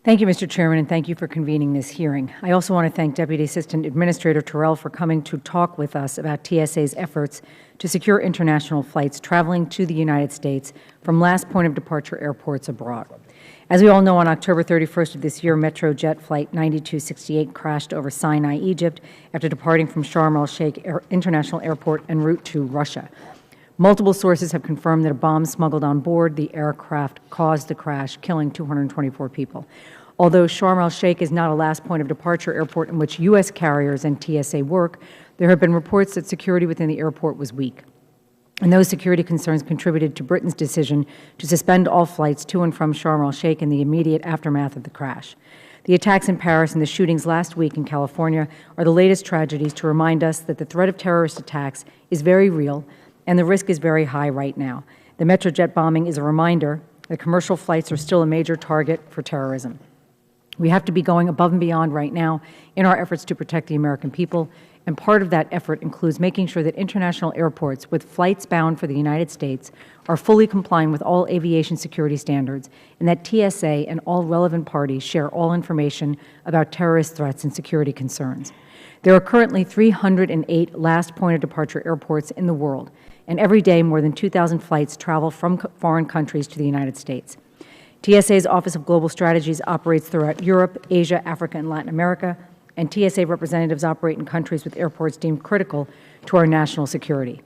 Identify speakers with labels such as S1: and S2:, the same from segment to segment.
S1: Thank you, Mr. Chairman, and thank you for convening this hearing. I also want to thank Deputy Assistant Administrator Terrell for coming to talk with us about TSA's efforts to secure international flights traveling to the United States from last point of departure airports abroad. As we all know, on October 31st of this year, Metrojet Flight 9268 crashed over Sinai, Egypt, after departing from Sharm el-Sheikh International Airport en route to Russia. Multiple sources have confirmed that a bomb smuggled on board the aircraft caused the crash, killing 224 people. Although Sharm el-Sheikh is not a last point of departure airport in which U.S. carriers and TSA work, there have been reports that security within the airport was weak. And those security concerns contributed to Britain's decision to suspend all flights to and from Sharm el-Sheikh in the immediate aftermath of the crash. The attacks in Paris and the shootings last week in California are the latest tragedies to remind us that the threat of terrorist attacks is very real and the risk is very high right now. The Metrojet bombing is a reminder that commercial flights are still a major target for terrorism. We have to be going above and beyond right now in our efforts to protect the American people, and part of that effort includes making sure that international airports with flights bound for the United States are fully complying with all aviation security standards, and that TSA and all relevant parties share all information about terrorist threats and security concerns. There are currently 308 last point of departure airports in the world, and every day more than 2,000 flights travel from foreign countries to the United States. TSA's Office of Global Strategies operates throughout Europe, Asia, Africa, and Latin America, and TSA representatives operate in countries with airports deemed critical to our national security.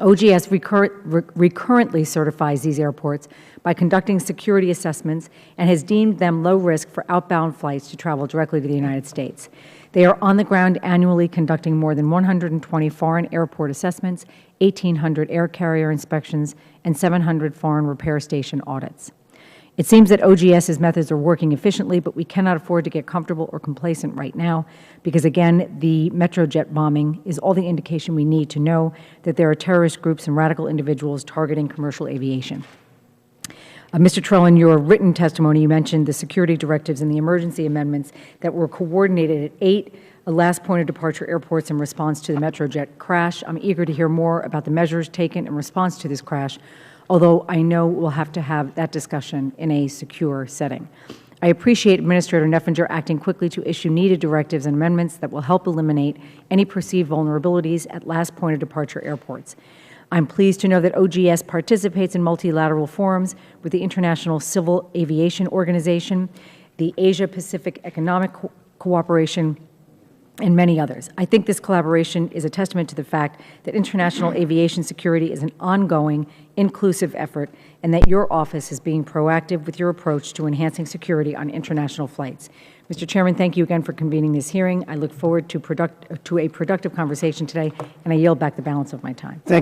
S1: OGS recurrently certifies these airports by conducting security assessments and has deemed them low risk for outbound flights to travel directly to the United States. They are on the ground annually conducting more than 120 foreign airport assessments, 1,800 air carrier inspections, and 700 foreign repair station audits. It seems that OGS's methods are working efficiently, but we cannot afford to get comfortable or complacent right now because, again, the Metrojet bombing is all the indication we need to know that there are terrorist groups and radical individuals targeting commercial aviation. Mr. Terrell, in your written testimony, you mentioned the security directives and the emergency amendments that were coordinated at 8 last point of departure airports in response to the Metrojet crash. I'm eager to hear more about the measures taken in response to this crash, although I know we'll have to have that discussion in a secure setting. I appreciate Administrator Neffenger acting quickly to issue needed directives and amendments that will help eliminate any perceived vulnerabilities at last point of departure airports. I'm pleased to know that OGS participates in multilateral forums with the International Civil Aviation Organization, the Asia-Pacific Economic Cooperation, and many others. I think this collaboration is a testament to the fact that international aviation security is an ongoing, inclusive effort, and that your office is being proactive with your approach to enhancing security on international flights. Mr. Chairman, thank you again for convening this hearing. I look forward to a productive conversation today, and I yield back the balance of my time.
S2: Thank you.